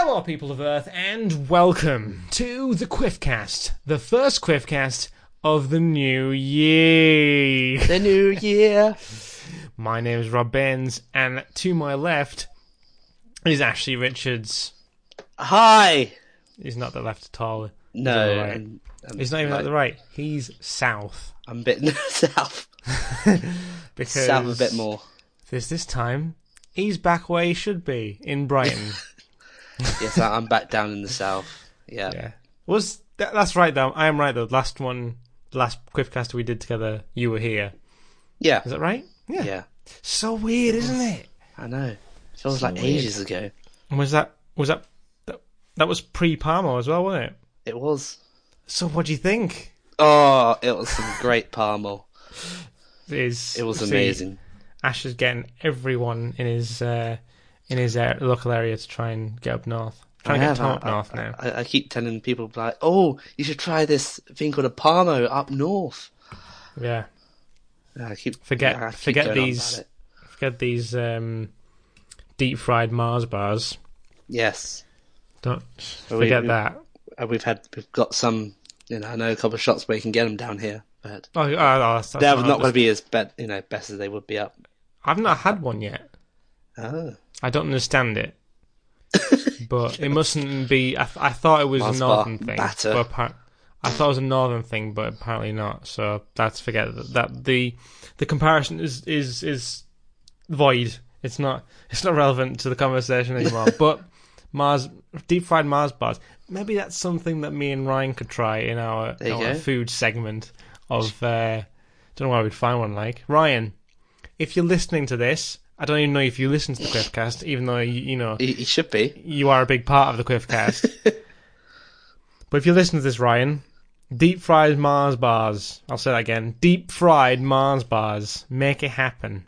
Hello, people of Earth, and welcome to the Quiffcast, the first Quiffcast of the new year. The new year. My name is Rob Baines, and to my left is Ashley Richards. Hi. He's not the left at all. No. Right. He's not even at the right. He's south. I'm a bit south. Because south a bit more. This time, he's back where he should be, in Brighton. Yes, I'm back down in the south. Yeah. That's right, though. I am right, though. The last Quiffcast we did together, you were here. Yeah. Is that right? Yeah. So weird, isn't it? I know. It feels So like weird. ages ago. And was that pre-Parmo as well, wasn't it? It was. So what do you think? Oh, it was some great Parmo. It was amazing. Ash is getting everyone in his local area to try and get up north. Trying to get up north now. I keep telling people, like, oh, you should try this thing called a Parmo up north. Yeah. I keep Forget going these deep fried Mars bars. Yes. Don't forget that. We've got some. I know a couple of shops where you can get them down here, but that's they're not going to be as best as they would be up. I've not had one yet. Oh. I don't understand it, but it mustn't be. I thought it was Mars a northern thing. Batter. But I thought it was a northern thing, but apparently not. So forget that. The comparison is void. It's not relevant to the conversation anymore. But deep fried Mars bars. Maybe that's something that me and Ryan could try in our food segment of. Don't know where we'd find one. Like Ryan, if you're listening to this, I don't even know if you listen to the Quiffcast, even though he should be. You are a big part of the Quiffcast. But if you listen to this, Ryan, deep fried Mars bars. I'll say that again. Deep fried Mars bars. Make it happen.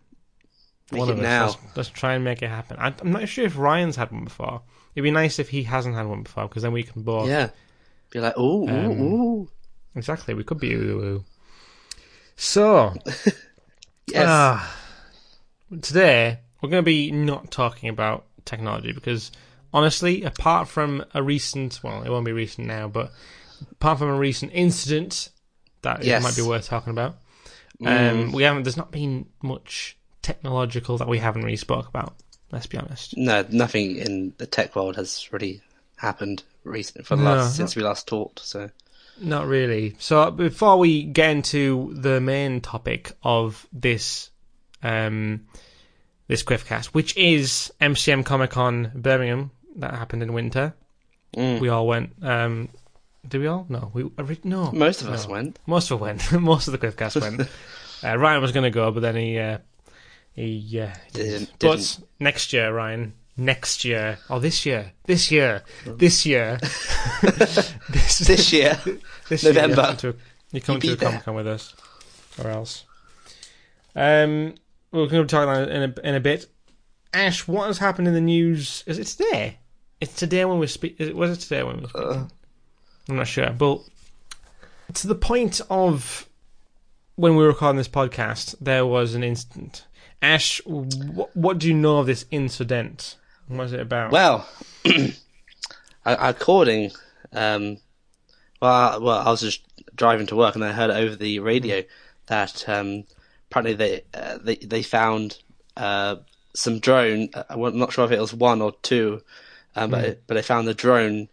Make it now. Let's try and make it happen. I'm not sure if Ryan's had one before. It'd be nice if he hasn't had one before, because then we can both. Yeah. Be like, ooh. Exactly. We could be ooh. So. Yes. Today, we're going to be not talking about technology, because honestly, apart from a recent, well, it won't be recent now, but apart from a recent incident that it might be worth talking about, there's not been much technological that we haven't really spoke about, let's be honest. No, nothing in the tech world has really happened recently since we last talked, so. Not really. So before we get into the main topic of this Quiffcast, which is MCM Comic Con Birmingham, that happened in winter. We all went. Did we all? No. No. Most of us went. Most of us went. Most of the Quiffcast went. Ryan was going to go, but then he didn't. But next year, Ryan. Next year. Oh, this year. This year. This year. November. You come to a Comic Con with us, or else. We're going to talk about it in a bit. Ash, what has happened in the news? Is it today? It's today when we speak. Was it today when we speak? I'm not sure. But to the point of when we were recording this podcast, there was an incident. Ash, what do you know of this incident? What was it about? Well, according, I was just driving to work and I heard it over the radio that apparently they found some drone. I'm not sure if it was one or two, but they found the drone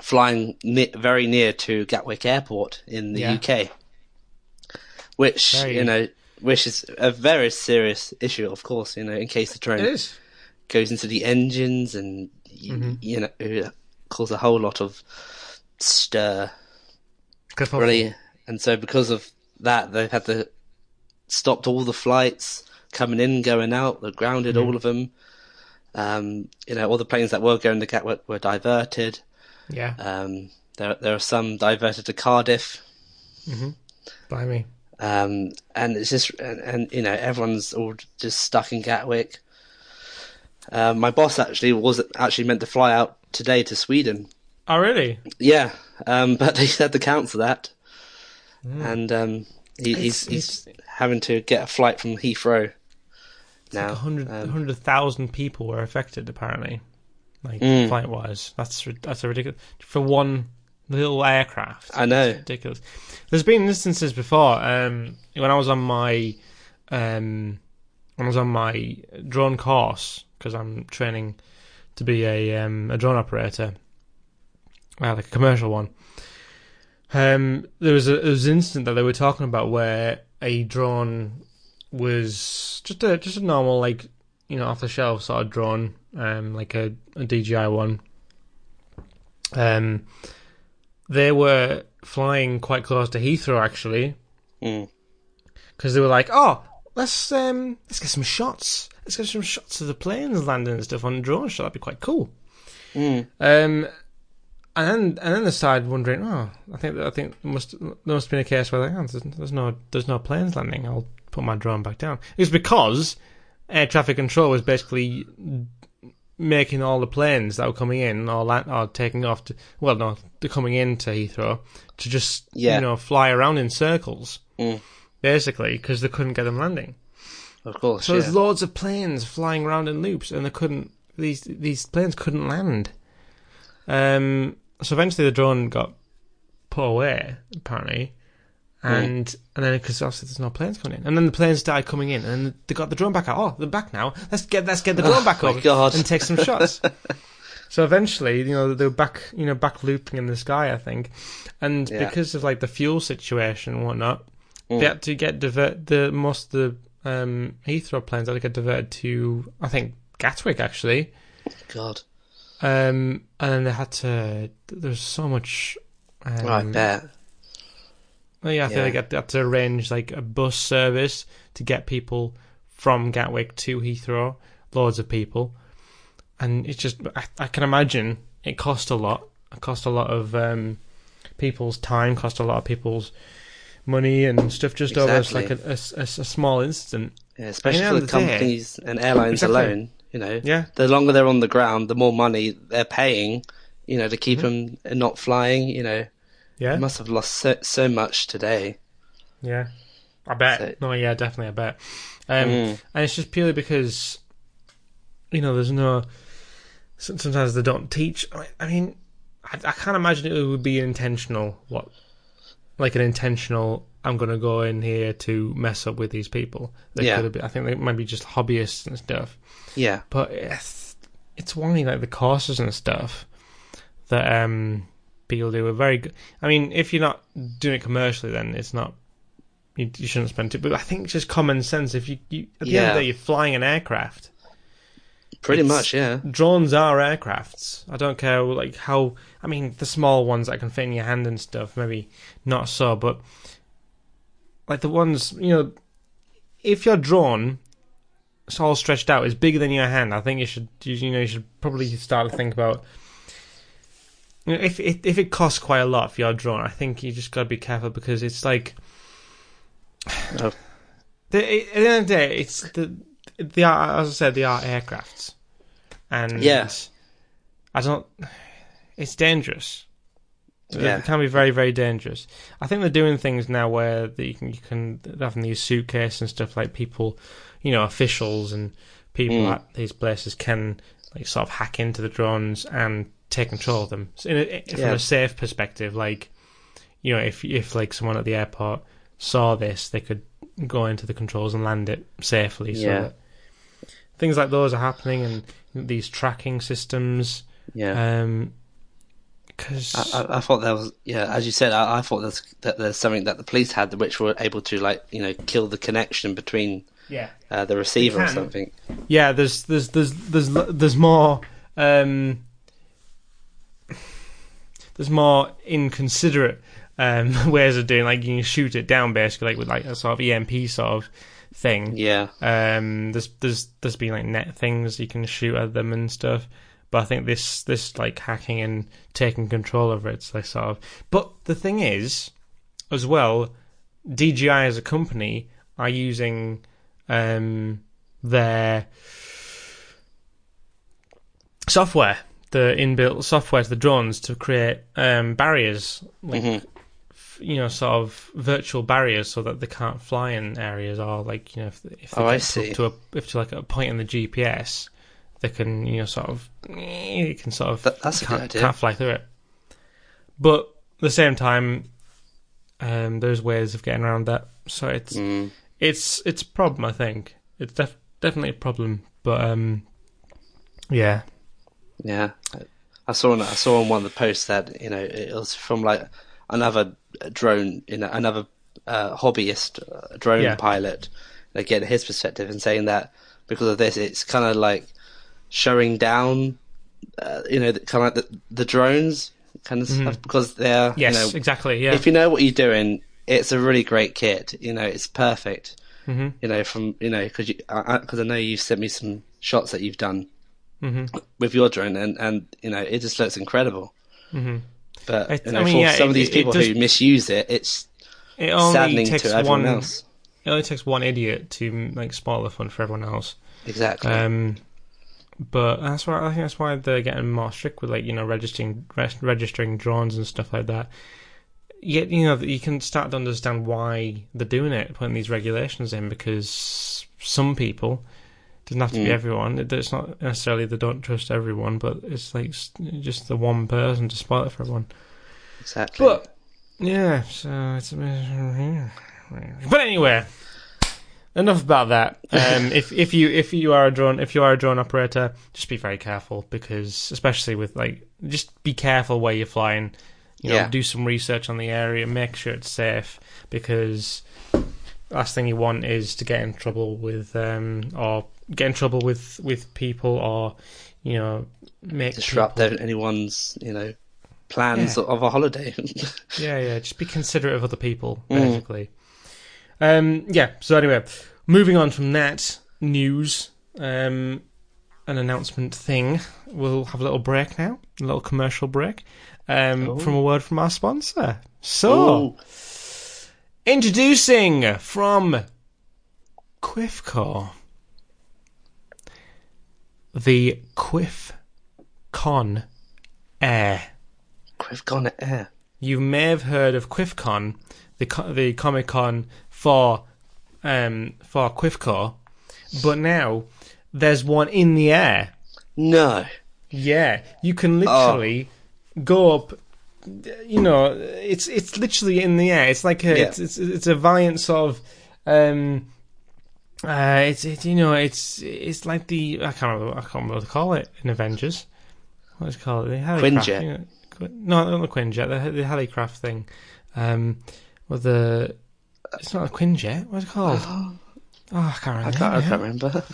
flying very near to Gatwick Airport in the UK, which is a very serious issue, of course. In case the drone goes into the engines and cause a whole lot of stir. Really, and so because of that, they've had to stop all the flights coming in, going out. They grounded all of them. All the planes that were going to Gatwick were diverted. Yeah. There are some diverted to Cardiff. By me. And it's just, and everyone's all just stuck in Gatwick. My boss was meant to fly out today to Sweden. Oh, really? Yeah, but they had to cancel that, and he's having to get a flight from Heathrow now. Like 100,000 people were affected, apparently. like flight wise. That's a ridiculous for one little aircraft. I know, it's ridiculous. There's been instances before. When I was on my drone course, because I'm training to be a drone operator, like a commercial one. There was an incident that they were talking about where a drone was just a normal, like, you know, off the shelf sort of drone, like a DJI one. They were flying quite close to Heathrow actually, because they were like, "Oh, let's get some shots. Let's get some shots of the planes landing and stuff on a drone shot. That'd be quite cool." And then they started wondering, oh, I think there must have been a case where there's no planes landing. I'll put my drone back down. It was because air traffic control was basically making all the planes that were coming in or taking off. They're coming into Heathrow to just fly around in circles, basically, because they couldn't get them landing. Of course. So there's loads of planes flying around in loops, and they couldn't. These planes couldn't land. So eventually the drone got put away, apparently, and then because obviously there's no planes coming in, and then the planes started coming in, and then they got the drone back out. Oh, they're back now. Let's get the drone back up and take some shots. So eventually, they were back looping in the sky, I think, and because of like the fuel situation and whatnot, they had to get most of the Heathrow planes had to get diverted to, I think, Gatwick actually. God. And then they had to. There's so much. I bet. I think they had to arrange like a bus service to get people from Gatwick to Heathrow. Loads of people, and it's just. I can imagine it cost a lot. It cost a lot of people's time. Cost a lot of people's money and stuff. Just over like a small incident. Yeah, especially for the companies and airlines alone. The longer they're on the ground, the more money they're paying, to keep them not flying, They must have lost so much today. Yeah, I bet. Definitely, I bet. And it's just purely because, there's no... Sometimes they don't teach. I mean, I can't imagine it would be intentional, like an intentional, I'm going to go in here to mess up with these people. Could have been, I think they might be just hobbyists and stuff. Yeah, but it's only like the courses and stuff that people do are very good. I mean, if you're not doing it commercially, then it's not. You shouldn't spend it. But I think just common sense. If you at the end of the day, you're flying an aircraft. Pretty much, yeah. Drones are aircrafts. I don't care like how. I mean, the small ones that can fit in your hand and stuff, maybe not so, but like the ones, if your drone. It's all stretched out. It's bigger than your hand. I think you should probably start to think about. If it costs quite a lot for your drone, I think you just got to be careful because it's like. At the end of the day, it's they are, as I said, they are aircrafts, and I don't. It's dangerous. Yeah. It can be very, very dangerous. I think they're doing things now where you can having these suitcases and stuff like people. Officials and people at these places can like sort of hack into the drones and take control of them. So from a safe perspective, like if like someone at the airport saw this, they could go into the controls and land it safely. So that things like those are happening, and these tracking systems. Yeah. Because I thought that was as you said, I thought that there's something that the police had which were able to kill the connection between. The receiver or something. Yeah, there's more there's more inconsiderate ways of doing, like you can shoot it down basically, like with like a sort of EMP sort of thing. Yeah. There's been like net things you can shoot at them and stuff, but I think this like hacking and taking control of it's like sort of. But the thing is, as well, DJI as a company are using. Their software, the inbuilt software to the drones to create barriers, like sort of virtual barriers, so that they can't fly in areas, or like if they get up to a point in the GPS, that can, you can sort of that's a good idea. Can't fly through it. But at the same time, there's ways of getting around that. So it's a problem. I think it's definitely a problem. But yeah. I saw on one of the posts that it was from like another drone, another hobbyist drone pilot, again his perspective, and saying that because of this, it's kind of like showing down, kind of like the drones kind of stuff, because they're exactly. Yeah, if you know what you're doing, it's a really great kit. It's perfect. Because I know you've sent me some shots that you've done with your drone, and it just looks incredible. But some of these people who misuse it, it's saddening to everyone else. It only takes one idiot to spoil the fun for everyone else. Exactly. But I think that's why they're getting more strict with registering drones and stuff like that. Yet you can start to understand why they're doing it, putting these regulations in, because some people, it doesn't have to be everyone. It's not necessarily they don't trust everyone, but it's like just the one person to spoil it for everyone. Exactly. But yeah, so it's but anyway, enough about that. If you are a drone operator, just be very careful, because especially with just be careful where you're flying. Do some research on the area, make sure it's safe, because last thing you want is to get in trouble with people, or disrupt anyone's plans of a holiday. Just be considerate of other people, basically. So anyway, moving on from that news, an announcement thing, we'll have a little break now, a little commercial break, from a word from our sponsor. So, introducing from Quifcore, the QuifCon Air. QuifCon Air. You may have heard of QuifCon, the Comic Con for Quifcore, but now there's one in the air. No. Yeah, you can literally go up. It's literally in the air. It's like it's a Valiant sort of. It's like the I can't remember what to call it in Avengers. What is it called? The Helicraft. Quinjet. No, not the Quinjet. The Helicraft thing. It's not a Quinjet. What's it called? I can't remember. I can't remember.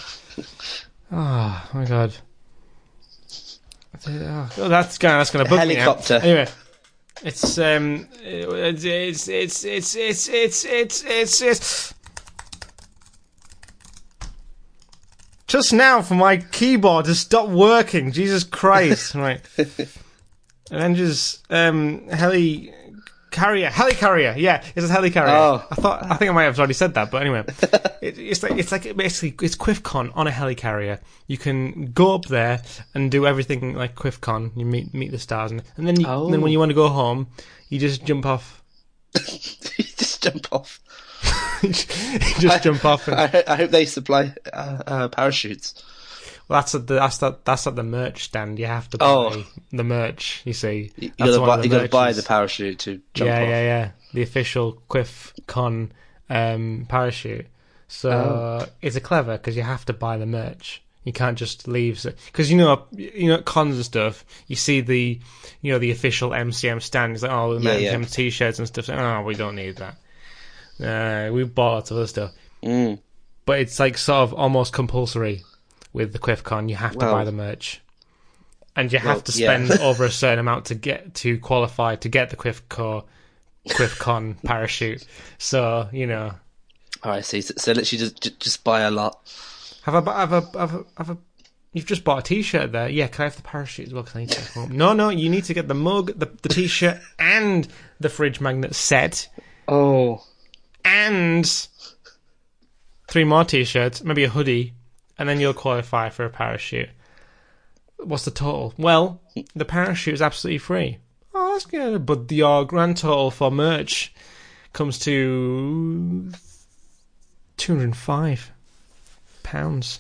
Oh my god. That's gonna bug me out. Helicopter. Anyway, it's just now for my keyboard to stop working. Jesus Christ! Right. Avengers helicarrier. Yeah, it's a helicarrier. Oh. I think I might have already said that, but anyway, it's QuifCon on a helicarrier. You can go up there and do everything like QuifCon. You meet the stars, and then then when you want to go home, you just jump off. You just jump off. Jump off. I hope they supply parachutes. Well, that's at the merch stand. You have to buy the merch. You see, you got to buy the parachute to jump off. Yeah. The official QuifCon parachute. So it's a clever, because you have to buy the merch. You can't just leave, because at cons and stuff, you see the official MCM stand. It's like MCM t-shirts and stuff. Oh, we don't need that. We bought lots of other stuff, but it's like sort of almost compulsory. With the QuifCon, you have to buy the merch, and you have to spend over a certain amount to qualify to get the QuifCon parachute. So Oh, I see. So literally just buy a lot. You've just bought a t-shirt there. Yeah, can I have the parachute as well? Because I need to take it home. No, you need to get the mug, the t-shirt, and the fridge magnet set. Oh, and 3 more t-shirts, maybe a hoodie. And then you'll qualify for a parachute. What's the total? Well, the parachute is absolutely free. Oh, that's good. But your grand total for merch comes to £205.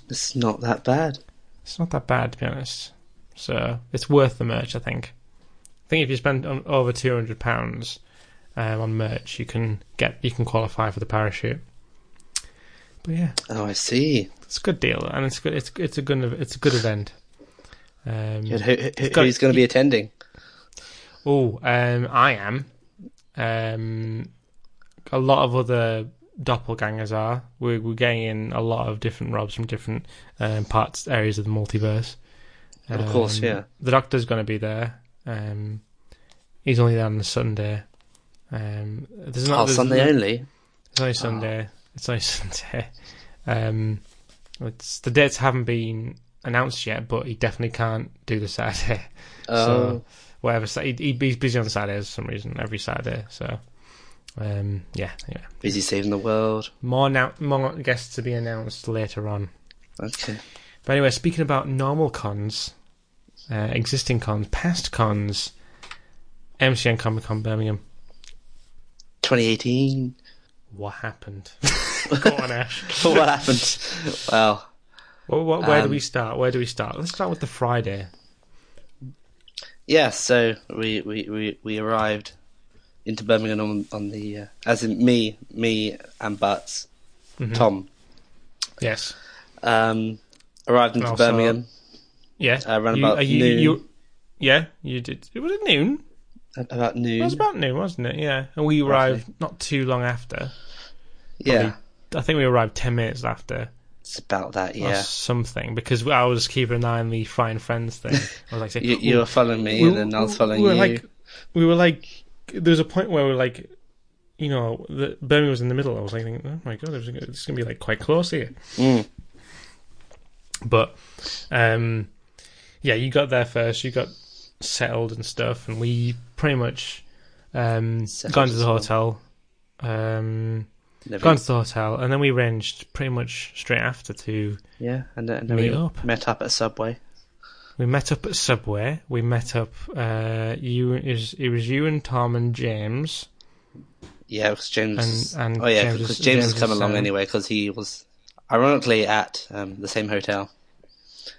It's not that bad. It's not that bad, to be honest. So it's worth the merch, I think. I think if you spend over £200 on merch, you can qualify for the parachute. But yeah. Oh, I see. It's a good deal, and it's good. It's a good event. Who's going to be attending? I am. A lot of other doppelgangers are. We're getting in a lot of different Robs from different areas of the multiverse. Of course, yeah. The Doctor's going to be there. He's only there on the Sunday. Sunday only? It's only Sunday. It's only Sunday. The dates haven't been announced yet, but he definitely can't do the Saturday. So whatever, he's busy on the Saturdays for some reason, every Saturday. So yeah. Busy saving the world. More guests to be announced later on. Okay. But anyway, speaking about normal cons, existing cons, past cons, MCN Comic Con Birmingham 2018. What happened? Go on, Ash. What happened? Well, where do we start? Let's start with the Friday. Yeah, so we arrived into Birmingham on the as in me and Butts, Tom. Yes. Arrived into Birmingham. Yeah. Around about noon. You did. Was it noon? About noon. It was about noon, wasn't it? Yeah. And we arrived not too long after. Yeah. I think we arrived 10 minutes after. It's about that, yeah. Or something, because I was keeping an eye on the Fine Friends thing. I was like, saying, you were following me, and then I was following you. We were like, there was a point where we were like, Birmingham was in the middle. I was like, thinking, oh my god, it's going to be like quite close here. But, you got there first. You got settled and stuff, and we pretty much gone to the hotel. Gone to the hotel, and then we arranged pretty much straight after to and then meet up. Met up at Subway. We met up at Subway. We met up. It was you and Tom and James. Yeah, because James. Because James has come along anyway, because he was ironically at the same hotel.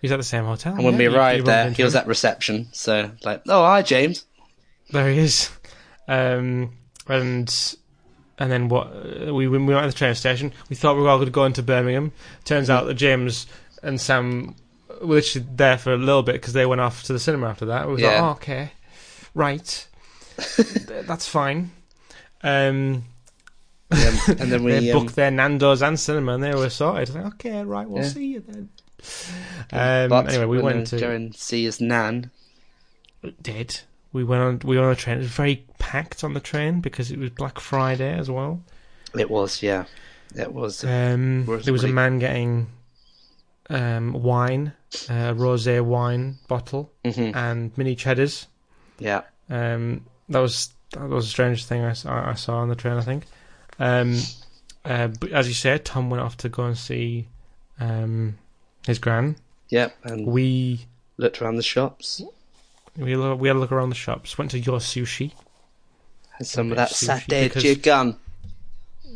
He's at the same hotel. And when we arrived there, he was at reception. So like, oh hi James. There he is. And then we went to the train station. We thought we were all going to go into Birmingham. Turns out that James and Sam were literally there for a little bit because they went off to the cinema after that. We thought, oh, okay, right, that's fine. And then they booked their Nando's and cinema, and they were sorted. Like, okay, right, we'll see you then. Anyway, we went to go and see his nan. Did. We went on a train. It was very packed on the train because it was Black Friday as well. It was, yeah. It was. There was a man getting wine, a rosé wine bottle, and mini cheddars. Yeah. That was a strange thing I saw on the train, I think. But as you said, Tom went off to go and see his gran. Yeah, and we looked around the shops. We had a look around the shops. Went to Your Sushi. Had some of that satay chicken.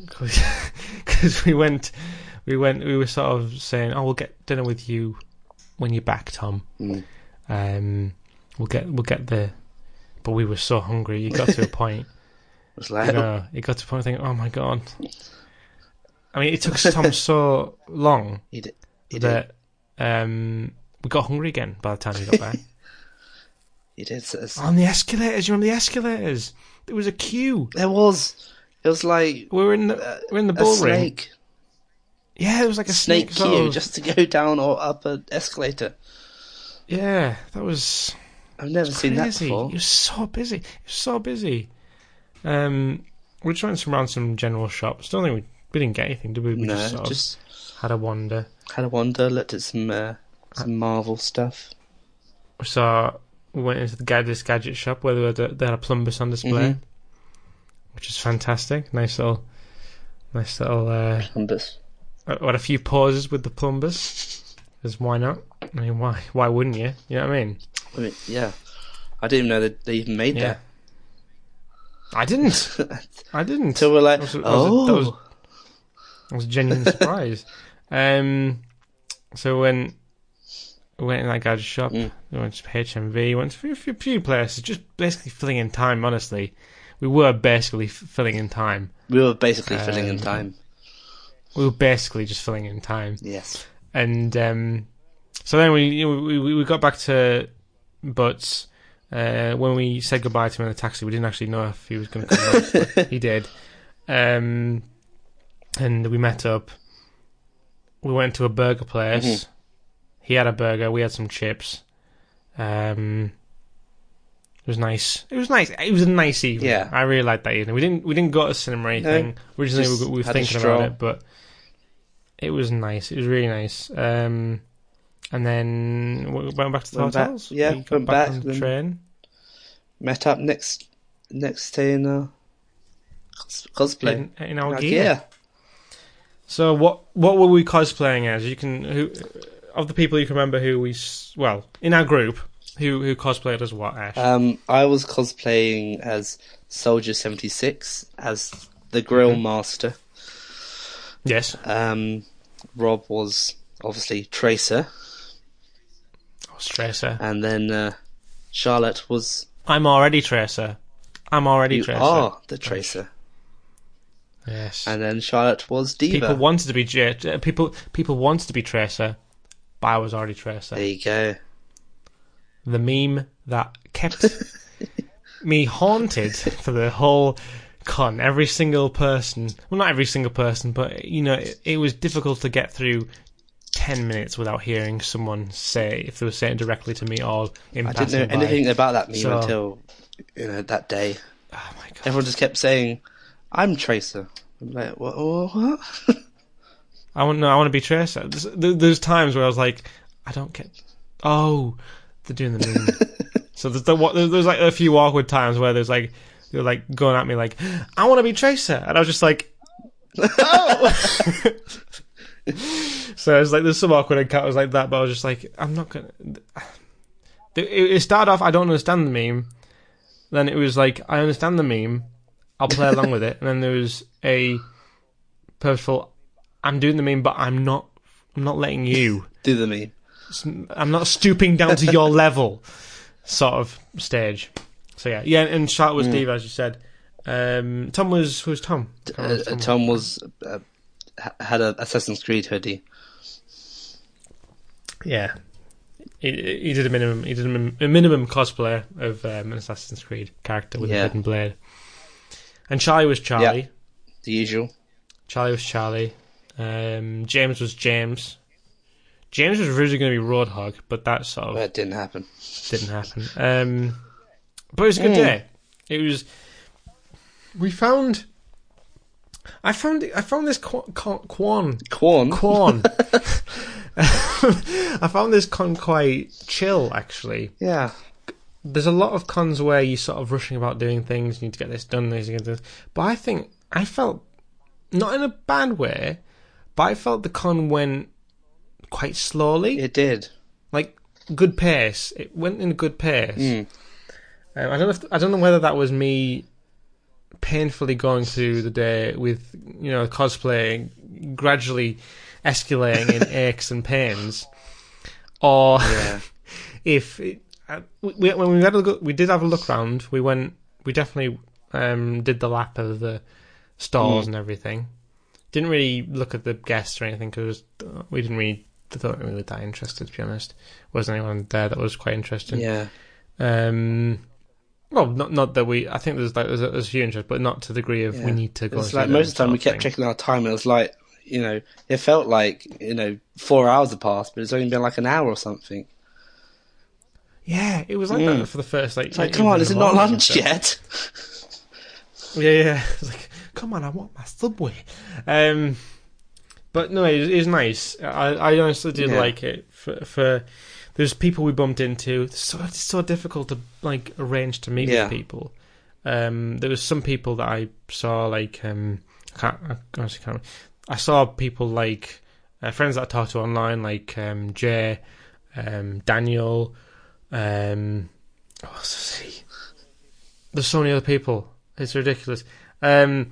Because we were sort of saying, "Oh, we'll get dinner with you when you're back, Tom." We'll get the. But we were so hungry. It got to a point. It was like, it got to a point of thinking, "Oh my god!" I mean, it took Tom so long that we got hungry again by the time he got back. He did. On the escalators, you remember the escalators? There was a queue. There was. It was like we're in the bull ring. Yeah, it was like a snake queue just to go down or up an escalator. Yeah, that was. I've never seen that before. It was so busy. We just went around some general shops. Don't think we didn't get anything, did we? We just had a wander. Looked at some Marvel stuff. We went into this gadget shop where they had a plumbus on display, which is fantastic. Nice little plumbus. Had a few pauses with the plumbus, because why not? I mean, why wouldn't you? You know what I mean? Yeah. I didn't even know that they even made that. I didn't. So we're like, that was a genuine surprise. So when We went in that gadget shop. We went to HMV. Went to a few places, just basically filling in time. Honestly, we were basically filling in time. We were basically filling in time. We were basically just filling in time. Yes. And so then we got back to Butts. When we said goodbye to him in the taxi, we didn't actually know if he was going to come back, but he did. And we met up. We went to a burger place. Mm-hmm. He had a burger. We had some chips. It was nice. It was a nice evening. Yeah. I really liked that evening. We didn't go to cinema or anything. No, originally we were thinking about it, but it was nice. It was really nice. And then we went back to the hotels. Went back on the train. Met up next day in cosplay in our gear. So what were we cosplaying as? Of the people you can remember in our group, who cosplayed as what, Ash? I was cosplaying as Soldier 76, as the Grill Master. Yes. Rob was obviously Tracer. I was Tracer. And then Charlotte was... I'm already Tracer. You are the Tracer. Yes. And then Charlotte was Diva. People wanted to be people wanted to be Tracer, but I was already Tracer. There you go. The meme that kept me haunted for the whole con. Every single person, well, not every single person, but it was difficult to get through 10 minutes without hearing someone say, if they were saying directly to me or in passing by. I didn't know anything about that meme until that day. Oh my god! Everyone just kept saying, "I'm Tracer." I'm like, what? I want to be Tracer. There's times where I was like, I don't get. Oh, they're doing the meme. So there's like a few awkward times where they're like going at me like, I want to be Tracer, and I was just like, oh. So it's like there's some awkward encounters like that, but I was just like, I'm not gonna. It started off, I don't understand the meme. Then it was like, I understand the meme, I'll play along with it. And then there was a purposeful, I'm doing the meme, but I'm not letting you do the meme. I'm not stooping down to your level, sort of stage. So yeah, and Charlotte was Diva, as you said. Tom was who was Tom? Tom was had an Assassin's Creed hoodie. Yeah, he did a minimum. He did a minimum cosplay of an Assassin's Creed character with a hidden blade. And Charlie was Charlie. Yeah, the usual. Charlie was Charlie. James was James. James was originally going to be Roadhog, but that sort of... That didn't happen. But it was a good day. It was... I found this Quan. I found this con quite chill, actually. Yeah. There's a lot of cons where you're sort of rushing about doing things, you need to get this done, but I felt, not in a bad way, but I felt the con went quite slowly. It did. Like, good pace. It went in a good pace. I don't know whether that was me painfully going through the day with, cosplay gradually escalating in aches and pains, or if we did have a look round. We definitely did the lap of the stores and everything. Didn't really look at the guests or anything because we didn't really that interested, to be honest. Wasn't anyone there that was quite interesting. Yeah. Well, not that we. I think there's a few interest, but not to the degree of we need to go. It's like most of the time we kept checking our time, and it was like, it felt like 4 hours had passed, but it's only been like an hour or something. Yeah, it was like that for the first It's like, come on, is it not lunch yet? Yeah. It's like, come on, I want my Subway. But no, it was nice. I honestly did like it. For there's people we bumped into. It's so difficult to arrange to meet with people. There was some people that I saw I honestly can't. I saw people friends that I talked to online, Jay, Daniel. There's so many other people. It's ridiculous. Seb.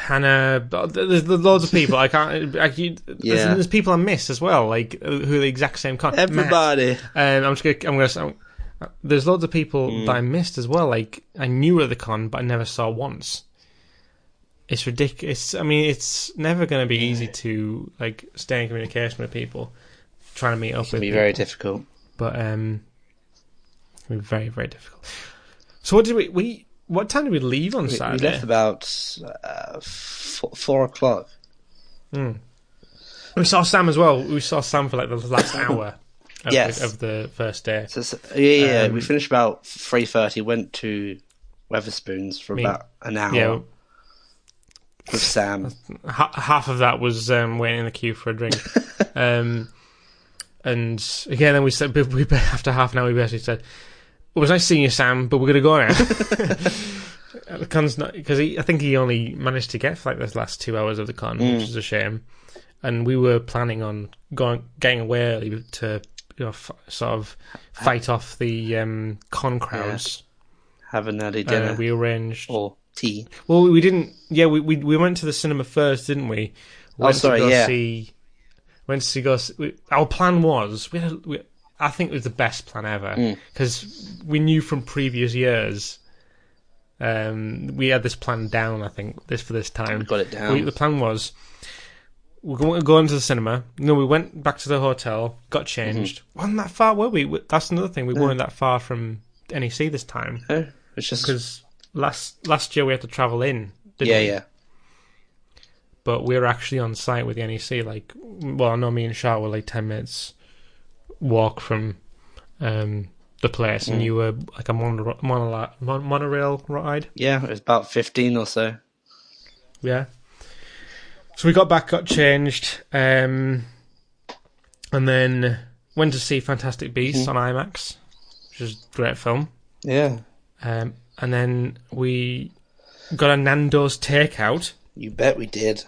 And there's loads of people. There's people I miss as well, like who are the exact same con. Everybody. There's loads of people that I missed as well. Like I knew at the con, but I never saw once. It's ridiculous. I mean, it's never going to be easy to like stay in communication with people. Trying to meet up with. It can be very difficult. But it can be very, very difficult. So what did we? What time did we leave on Saturday? We left about 4 o'clock. We saw Sam as well. We saw Sam for like the last hour of the first day. We finished about 3:30. Went to Weatherspoons for about an hour. Yeah. With Sam. Half of that was waiting in the queue for a drink. And again, then we said, after half an hour, we basically said, it was nice seeing you, Sam, but we're going to go now. The con's not, because I think he only managed to get for like the last 2 hours of the con, which is a shame. And we were planning on getting away early to sort of fight off the con crowds. Have an early dinner. We arranged. Or tea. Well, we didn't. Yeah, we went to the cinema first, didn't we? Went to see. Our plan was I think it was the best plan ever because we knew from previous years. We had this plan down. I think for this time. We got it down. The plan was we're going to go into the cinema. No, we went back to the hotel, got changed. Wasn't that far, were we? That's another thing. We weren't that far from NEC this time. No, it's just because last year we had to travel in. Didn't we? Yeah. But we were actually on site with the NEC. Like, well, I know me and Shah were like 10 minutes walk from the place, and you were like a monorail ride. Yeah, it was about 15 or so. Yeah. So we got back, got changed, and then went to see Fantastic Beasts on IMAX, which is a great film. Yeah. And then we got a Nando's takeout. You bet we did.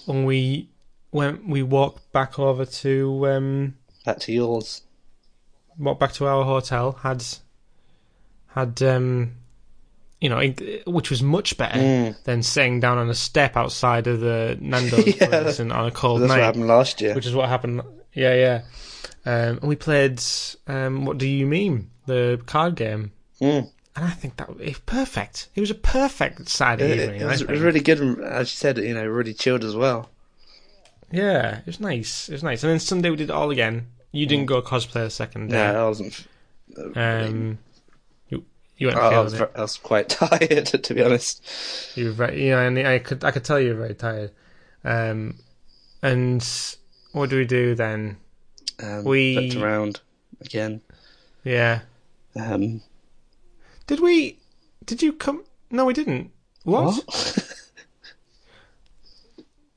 And we walked back over to back to yours. Walked back to our hotel. Had which was much better than sitting down on a step outside of the Nando's place on a cold night. That's what happened last year. Which is what happened. Yeah. And we played What Do You Mean? The card game. And I think that was perfect. It was a perfect Saturday evening. It was really good, as you said, really chilled as well. Yeah, it was nice. And then Sunday we did it all again. You didn't go cosplay the second day. No, I wasn't. You weren't feeling it. I was quite tired, to be honest. You were very, and I could tell you were very tired. And what do we do then? We looked around again. Yeah. Did you come? No, we didn't. What?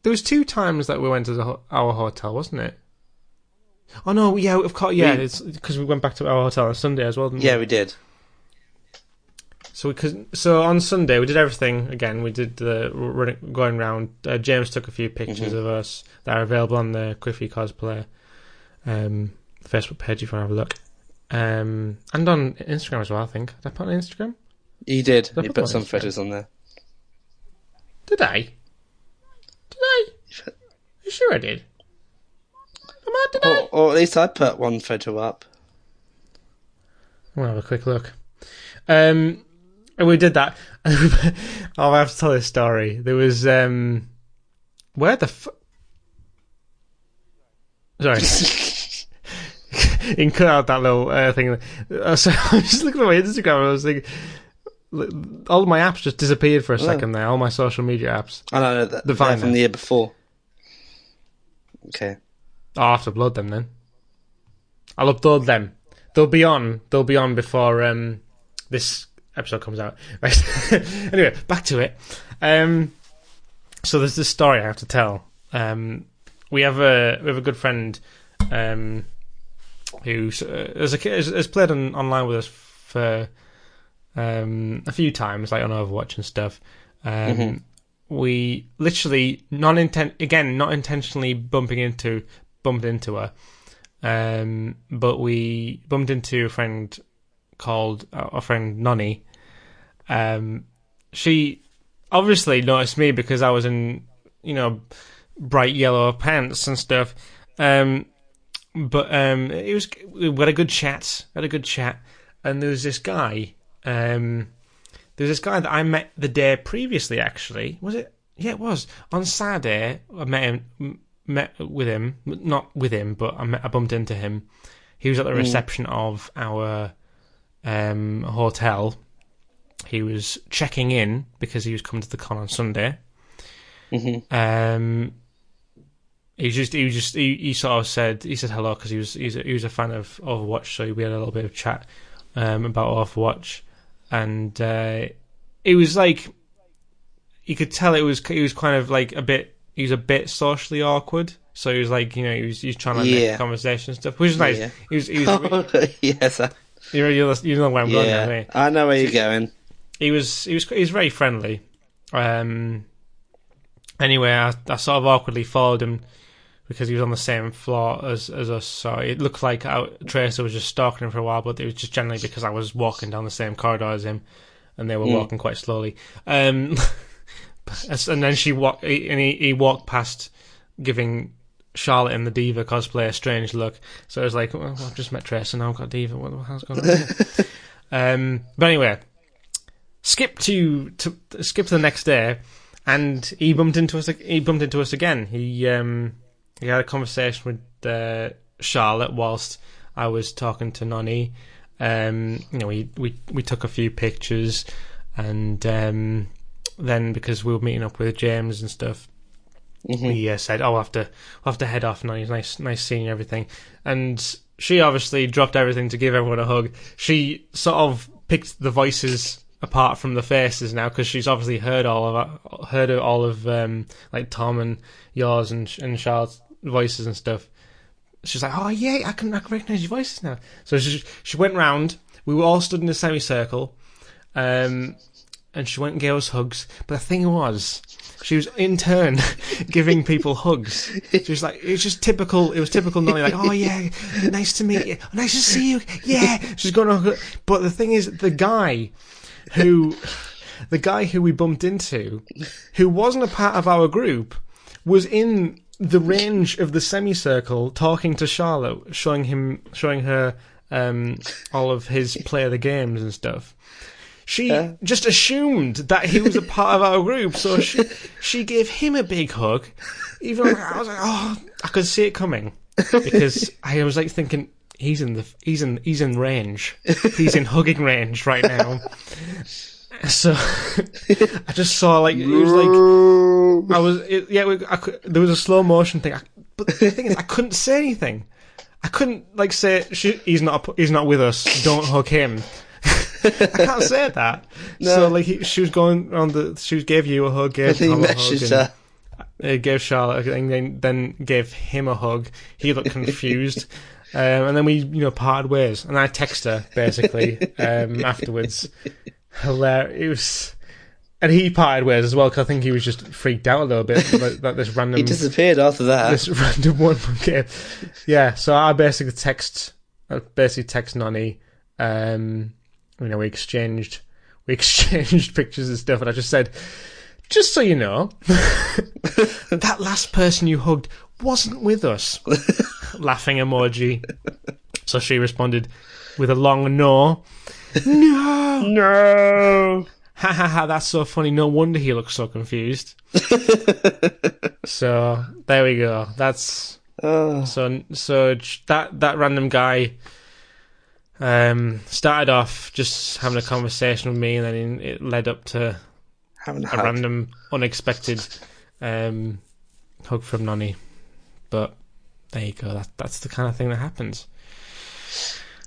There was 2 times that we went to our hotel, wasn't it? Oh no, yeah, of course, yeah. It's because we went back to our hotel on Sunday as well, didn't we? Yeah, we did. So on Sunday we did everything again. We did the going round. James took a few pictures of us that are available on the Quiffy Cosplay Facebook page if you want to have a look. And on Instagram as well, I think. Did I put it on Instagram? You did. You put some photos on there. Did I? You sure I did? Or at least I put one photo up. I'll have a quick look. And we did that. I have to tell this story. There was where the sorry. You can cut out that little thing. So I was just looking at my Instagram and I was thinking, all of my apps just disappeared for a second there. All my social media apps. I know they're from the year before. Okay. I'll have to upload them then. I'll upload them. They'll be on before this episode comes out. Right. Anyway, back to it. So there's this story I have to tell. We have a good friend who has played online with us for a few times, like on Overwatch and stuff. We literally not intentionally bumped into her, but we bumped into a friend called our friend Nonny. She obviously noticed me because I was in, bright yellow pants and stuff. But we had a good chat. And there was this guy. That I met the day previously. Actually, was it? Yeah, it was on Saturday. I met with him, not with him, but I bumped into him. He was at the reception of our hotel. He was checking in because he was coming to the con on Sunday. Mm-hmm. He sort of said hello because he was a fan of Overwatch, so we had a little bit of chat about Overwatch, and it was like you could tell he was kind of like a bit socially awkward. So he was like, he was trying to make conversation and stuff, which is nice. Yeah. He was yes, you know where I'm going now, right? I know where you're going. He was very friendly. Anyway, I sort of awkwardly followed him because he was on the same floor as us, so it looked like Tracer was just stalking him for a while, but it was just generally because I was walking down the same corridor as him, and they were walking quite slowly. And then he walked past, giving Charlotte and the Diva cosplay a strange look. So I was like, well, I've just met Tracer, now I've got Diva. What the hell's going on? But anyway, skip to the next day, and he bumped into us again. He had a conversation with Charlotte whilst I was talking to Nonny. We took a few pictures, and then because we were meeting up with James and stuff, we said, "Oh, we'll have to head off." Nonny's nice seeing you, everything, and she obviously dropped everything to give everyone a hug. She sort of picked the voices apart from the faces now because she's obviously heard all of like Tom and yours and Charlotte's voices and stuff. She's like, "Oh yeah, I can recognise your voices now." So she went round. We were all stood in a semicircle, and she went and gave us hugs. But the thing was, she was in turn giving people hugs. She was like, it was typical Nonny, like, "Oh yeah, nice to meet you, nice to see you, yeah." She's going to hug. But the thing is, the guy who we bumped into, who wasn't a part of our group, was in the range of the semicircle talking to Charlotte, showing her all of his play of the games and stuff. She just assumed that he was a part of our group, so she gave him a big hug. Even though I was like, oh, I could see it coming because I was like thinking, he's in range, he's in hugging range right now. So I just saw like it was like there was a slow motion thing, but the thing is I couldn't say anything. I couldn't like say he's not with us. Don't hug him. I can't say that. No. So like she was going on she gave you a hug, gave Tom a hug, and gave Charlotte, and then gave him a hug. He looked confused. And then we parted ways, and I texted her basically afterwards. Hilarious. And he parted ways as well because I think he was just freaked out a little bit that this random. He disappeared after that. This random one game. Yeah, so I basically text Nonny. We exchanged pictures and stuff, and I just said, just so you know, that last person you hugged wasn't with us. Laughing emoji. So she responded with a long no. No. Ha ha ha, that's so funny. No wonder he looks so confused. So there we go. That's so that random guy started off just having a conversation with me, and then it led up to having a random unexpected hug from Nonny. But there you go. That's the kind of thing that happens.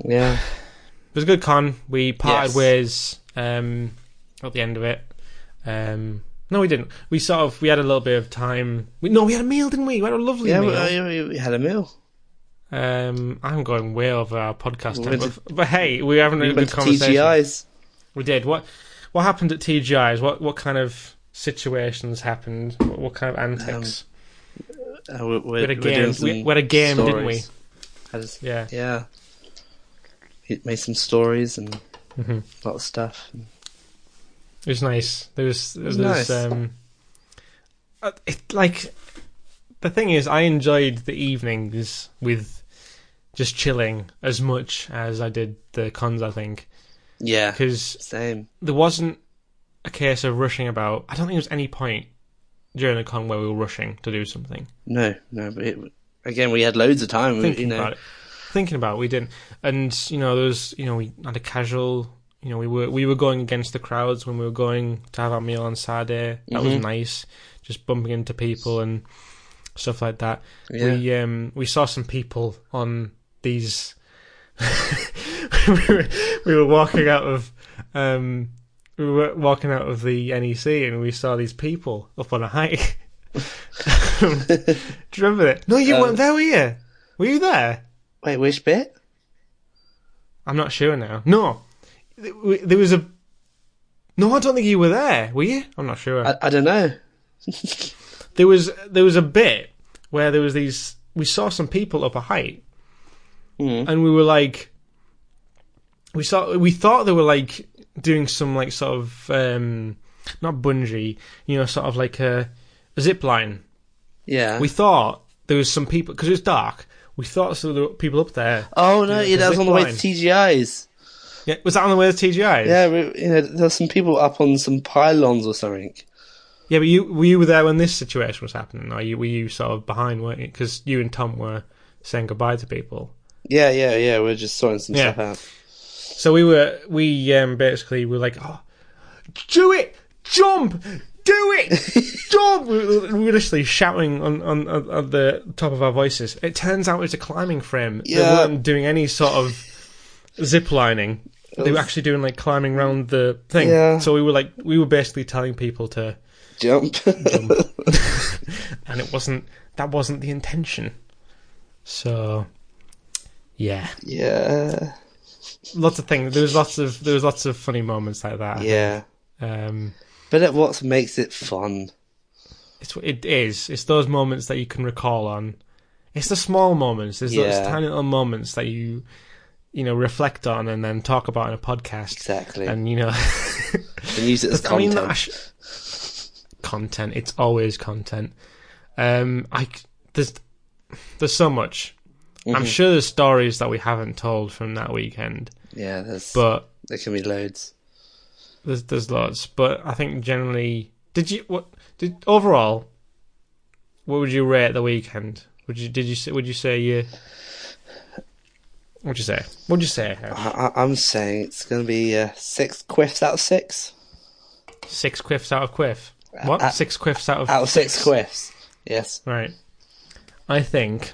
Yeah. It was a good con. We parted ways at the end of it. No, we didn't. We had a little bit of time. We had a meal, didn't we? We had a lovely meal. Yeah, we had a meal. I'm going way over our podcast time, but hey, we were having a good conversation. TGI's. We did. What happened at TGI's? What kind of situations happened? What kind of antics? We had a game, stories. Didn't we? Yeah. He made some stories and a lot of stuff. It was nice. There was nice. The thing is, I enjoyed the evenings with just chilling as much as I did the cons, I think. Yeah, because same. There wasn't a case of rushing about. I don't think there was any point during the con where we were rushing to do something. No, but again, we had loads of time. Thinking about it, we didn't. And there was, we had a casual. We were going against the crowds when we were going to have our meal on Saturday. That was nice, just bumping into people and stuff like that. Yeah. We saw some people on these. we were walking out of the NEC and we saw these people up on a hike. Do you remember it? No, you weren't there, were you? Were you there? Wait, which bit? I'm not sure now. No, there was a. No, I don't think you were there. Were you? I'm not sure. I don't know. There was a bit where there was these. We saw some people up a height, and we were like. We thought they were like doing some like sort of not bungee, sort of like a zip line. Yeah. We thought there was some people because it was dark. We thought there were people up there. Oh no! Yeah, that was on the way to TGI's. Yeah, was that on the way to TGI's? Yeah, there were some people up on some pylons or something. Yeah, but were you there when this situation was happening? Or were you sort of behind, weren't you? Because you and Tom were saying goodbye to people. Yeah. We were just sorting some stuff out. So we basically were like, oh, do it, jump, do it, jump. We were literally shouting on the top of our voices. It turns out it was a climbing frame. Yeah. They weren't doing any sort of zip lining. They were actually doing like climbing around the thing. Yeah. So we were basically telling people to jump. And that wasn't the intention. So yeah. Yeah. Lots of things. There was lots of funny moments like that. Yeah. But what makes it fun? It is. It's those moments that you can recall on. It's the small moments. There's those tiny little moments that you reflect on and then talk about in a podcast. Exactly. And and use it as content. Content. It's always content. There's so much. Mm-hmm. I'm sure there's stories that we haven't told from that weekend. Yeah, there can be loads. There's lots, but I think generally, overall, what would you rate the weekend? Would you say? What'd you say? What'd you say? I'm saying it's going to be 6 quiffs out of 6. 6 quiffs out of quiff. What? 6 quiffs out of 6 quiffs. Yes. Right. I think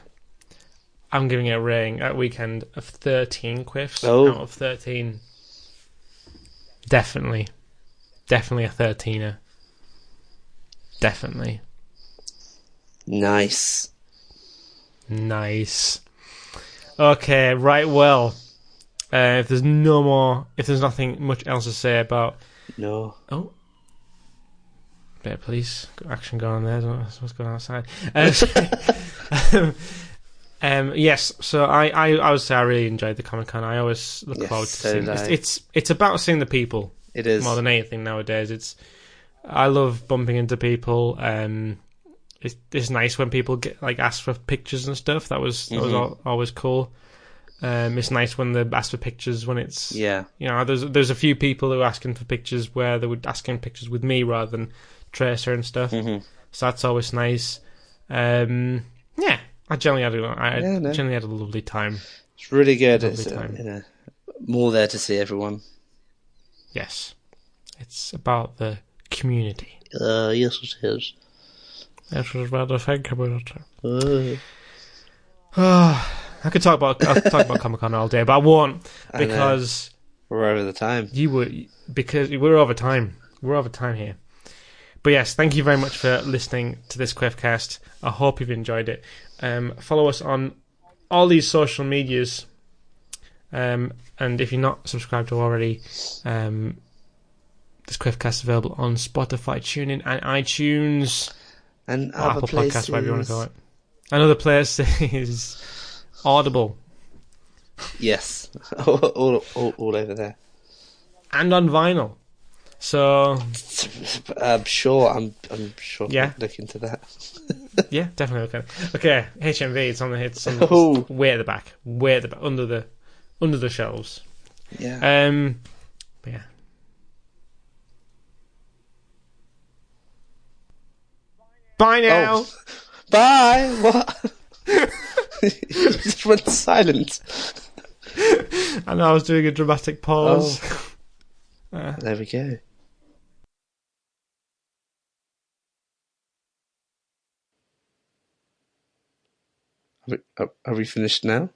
I'm giving it a rating at weekend of 13 quiffs out of 13. Definitely a 13er. Definitely. Nice. Okay, right. Well, if there's nothing much else to say about. No. Oh. Bit of police action going on there. I don't know what's going on outside. Yes, so I would say I really enjoyed the Comic-Con. I always look forward to seeing it. It's about seeing the people. It is. More than anything nowadays. I love bumping into people. It's nice when people get ask for pictures and stuff. That was always cool. It's nice when they ask for pictures when it's there's a few people who are asking for pictures where they would asking pictures with me rather than Tracer and stuff. So that's always nice. I generally had a lovely time. It's really good. It's more there to see everyone. Yes, it's about the community. Yes, it is. It was rather think about it. I could talk about Comic-Con all day, but I won't because we're over the time. Because we're over time. We're over time here. But yes, thank you very much for listening to this Quiffcast. I hope you've enjoyed it. Follow us on all these social medias. And if you're not subscribed to already, this Quiffcast is available on Spotify, TuneIn, and iTunes. And Apple Podcasts, whatever you want to call it. Another place is Audible. Yes, all over there. And on vinyl. So I'm sure. I'm sure. Yeah. Look into that. Yeah, definitely. Okay, HMV. It's on the Oh. way at the back, under the shelves. Yeah. But yeah. Bye now. Oh. Bye. What? Just went silent. I know I was doing a dramatic pause. There we go. Are we finished now?